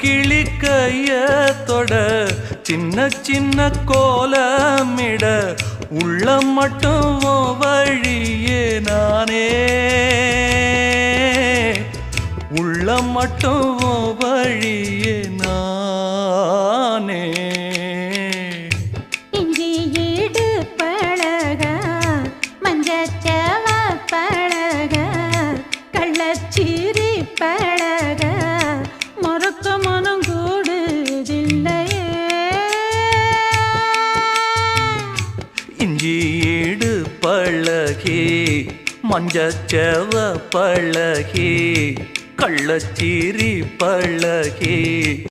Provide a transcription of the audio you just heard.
கிளிக்கைய தொட சின்ன சின்ன கோலமிட உள்ள மட்டும் வழியே நானே உள்ள மட்டும் வழியே நானே இஞ்சி ஈடு பழக மஞ்சச்சவ பழக கள்ளச்சீரி பழக மொறுக்க மனம் கூடுதில்லையே இஞ்சி ஈடு பழகி மஞ்சச்சவ பழகி கள்ளச்சீரி பழகி